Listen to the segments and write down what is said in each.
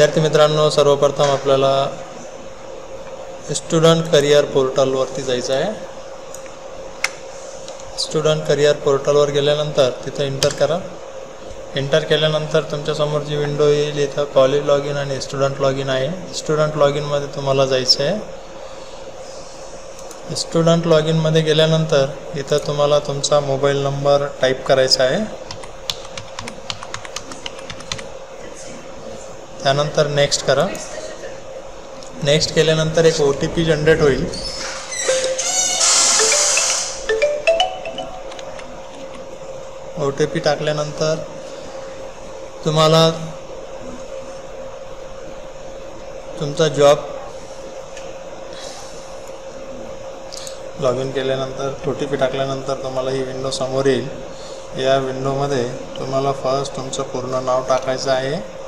विद्यार्थी मित्रांनो, सर्वप्रथम आपल्याला स्टुडंट करियर पोर्टलवरती जायचं आहे। स्टुडंट करियर पोर्टलवर गेल्यानंतर तिथे एंटर करा। एंटर केल्यानंतर तुमच्यासमोर जी विंडो येईल इथं कॉलेज लॉगिन आणि स्टुडंट लॉगिन आहे। स्टुडंट लॉगिनमध्ये तुम्हाला जायचं आहे। स्टुडंट लॉगिनमध्ये गेल्यानंतर इथं तुम्हाला तुमचा मोबाईल नंबर टाईप करायचा आहे। त्यानंतर नेक्स्ट करा। नेक्स्ट केल्यानंतर एक OTP जनरेट होईल। OTP टाकल्यानंतर तुम्हाला तुमचा जॉब लॉगिन केल्यानंतर OTP टाकल्यानंतर तुम्हाला ही विंडो समोर येईल। या विंडोमध्ये तुम्हाला फर्स्ट तुमचं पूर्ण नाव टाकायचं आहे।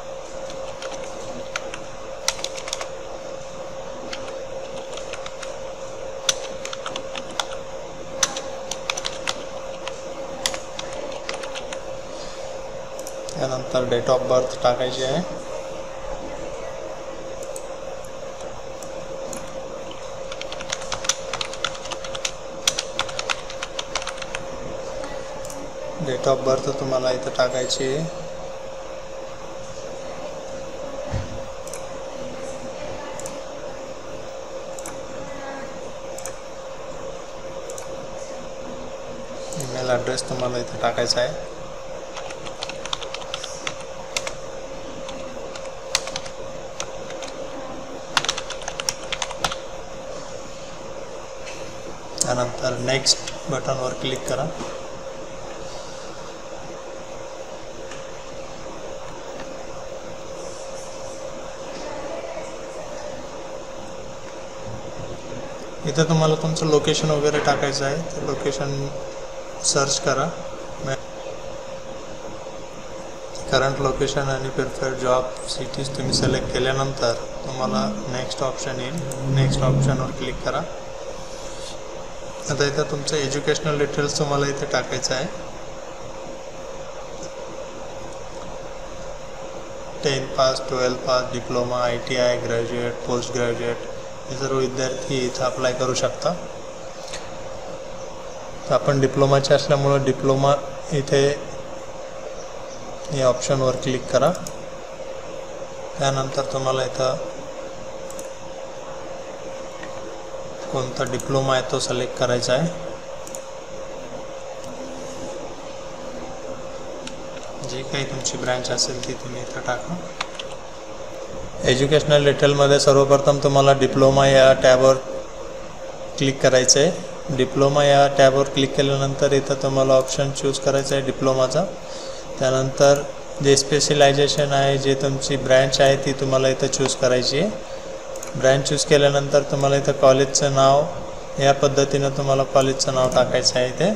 त्यानंतर डेट ऑफ बर्थ टाकायची आहे। डेट ऑफ बर्थ तुम्हाला इथं टाकायची आहे। ईमेल ॲड्रेस तुम्हाला इथं टाकायचा आहे। त्यानंतर नेक्स्ट बटनवर क्लिक करा। इथे तुम्हाला तुमचं लोकेशन वगैरे टाकायचं आहे। ते लोकेशन सर्च करा। करंट लोकेशन आणि प्रिफर्ड जॉब सिटीज तुम्ही सिलेक्ट केल्यानंतर तुम्हाला नेक्स्ट ऑप्शन येईल। नेक्स्ट ऑप्शनवर क्लिक करा। आता इथं तुमचं एज्युकेशनल डिटेल्स तुम्हाला इथे टाकायचं आहे। 10th pass, 12th pass, diploma, ITI, graduate, post graduate हे सर्व विद्यार्थी इथं अप्लाय करू शकता। तर आपण डिप्लोमाचे असल्यामुळे डिप्लोमा इथे या ऑप्शनवर क्लिक करा। त्यानंतर तुम्हाला इथं कोणता डिप्लोमा आहे तो सिलेक्ट करायचा आहे। जी काही तुमची ब्रँच असेल ती तुम्ही इथं टाका। एज्युकेशनल डिटेलमध्ये सर्वप्रथम तुम्हाला डिप्लोमा या टॅबवर क्लिक करायचं आहे। डिप्लोमा या टॅबवर क्लिक केल्यानंतर इथं तुम्हाला ऑप्शन चूज करायचं आहे डिप्लोमाचा। त्यानंतर जे स्पेशलायझेशन आहे, जे तुमची ब्रँच आहे ती तुम्हाला इथं चूज करायची आहे। ब्रँच चूज केल्यानंतर तुम्हाला इथं कॉलेजचं नाव या पद्धतीनं तुम्हाला कॉलेजचं नाव टाकायचं आहे। इथे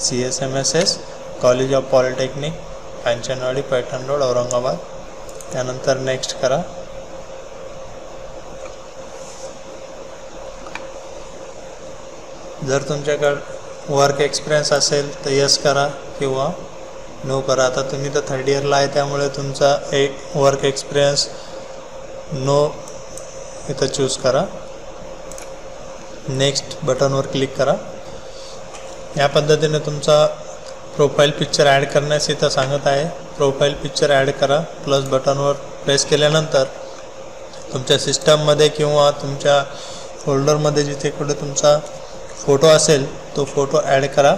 CSMSS college of polytechnic, Kanchanwadi, Paithan road, Aurangabad. त्यानंतर नेक्स्ट करा। जर तुमच्याकडे वर्क एक्सपिरियन्स असेल तर यस करा किंवा नो करा। आता तुम्ही तर 3rd इयरला आहे त्यामुळे तुमचा एक वर्क एक्सपिरियन्स नो इथं चूज करा। नेक्स्ट बटनवर क्लिक करा। या पद्धतीने तुमचा प्रोफाईल पिक्चर ॲड करण्यास इथं सांगत आहे। प्रोफाईल पिक्चर ॲड करा। प्लस बटनवर प्रेस केल्यानंतर तुमच्या सिस्टममध्ये किंवा तुमच्या फोल्डरमध्ये जिथे कुठे तुमचा फोटो असेल तो फोटो ॲड करा।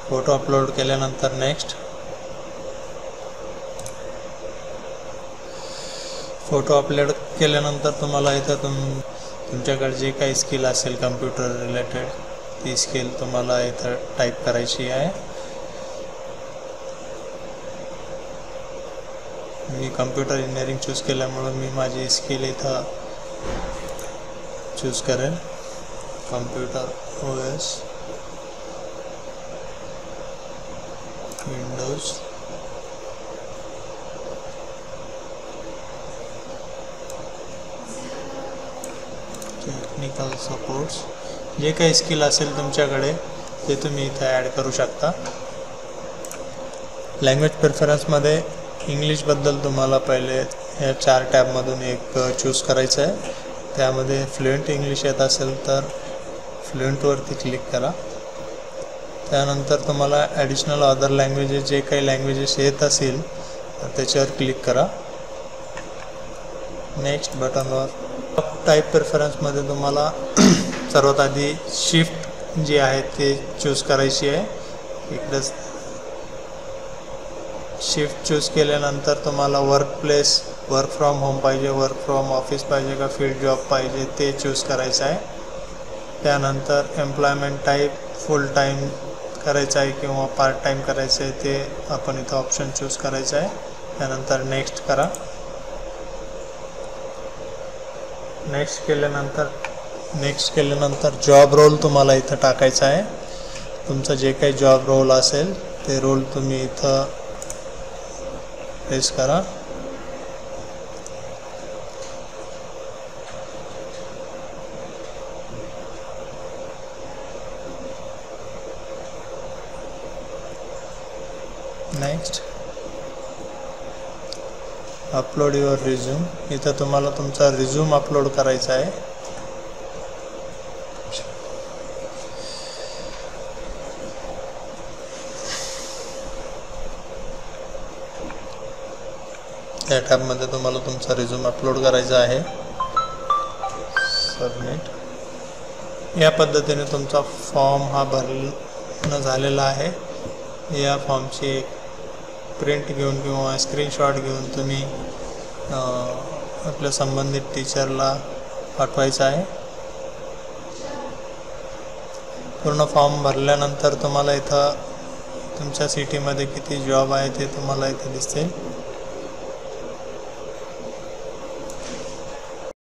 फोटो अपलोड केल्यानंतर नेक्स्ट। फोटो अपलोड केल्यानंतर तुम्हाला इथं तुमच्याकडे जे काही स्किल असेल कम्प्युटर रिलेटेड ती स्किल तुम्हाला इथं टाईप करायची आहे। मी कम्प्युटर इंजिनिअरिंग चूज केल्यामुळे मी माझी स्किल इथं चूज करेन। Computer OS, Windows, technical supports जे काही स्किल असेल तुमच्याकडे ते तुम्ही इथे ॲड करू शकता। लँग्वेज प्रेफरन्समध्ये इंग्लिशबद्दल तुम्हाला पहिले या 4 टॅबमधून एक चूज करायचं आहे. त्यामध्ये फ्लुएंट इंग्लिश येत असेल तर फ्लुएंटवरती क्लिक करा. त्यानंतर तुम्हाला ॲडिशनल अदर लँग्वेजेस जे काही लँग्वेजेस येत असतील तर त्याच्यावर क्लिक करा. नेक्स्ट बटनवर टाईप प्रेफरन्समध्ये तुम्हाला सर्वात आधी शिफ्ट जी आहे ते चूज करायची आहे. इकडे शिफ्ट चूज केल्यानंतर तुम्हाला वर्क फ्रॉम होम पाहिजे, वर्क फ्रॉम ऑफिस पाहिजे का फील्ड जॉब पाहिजे ते चूज करायचं आहे. त्यानंतर एम्प्लॉयमेंट टाईप फुल टाईम करायचं आहे किंवा पार्ट टाईम करायचं आहे ते आपण इथं ऑप्शन चूज करायचं आहे. त्यानंतर नेक्स्ट करा. नेक्स्ट केल्यानंतर जॉब रोल तुम्हाला इथं टाकायचा आहे. तुमचं जे काही जॉब रोल असेल ते रोल तुम्ही इथं प्रेस करा. Next upload your resume. इथं तुम्हाला तुमचा रिझ्यूम अपलोड करायचा आहे. या टॅबमध्ये तुम्हाला तुमचा रिझ्यूम अपलोड करायचा आहे. सबमिट. या पद्धतीने तुमचा फॉर्म हा भरणं झालेला आहे. या फॉर्मची एक प्रिंट घेऊन किंवा स्क्रीनशॉट घेऊन तुम्ही आपल्या संबंधित टीचरला पाठवायचा आहे. पूर्ण फॉर्म भरल्यानंतर तुम्हाला इथं तुमच्या सिटीमध्ये किती जॉब आहे ते तुम्हाला इथे दिसतील.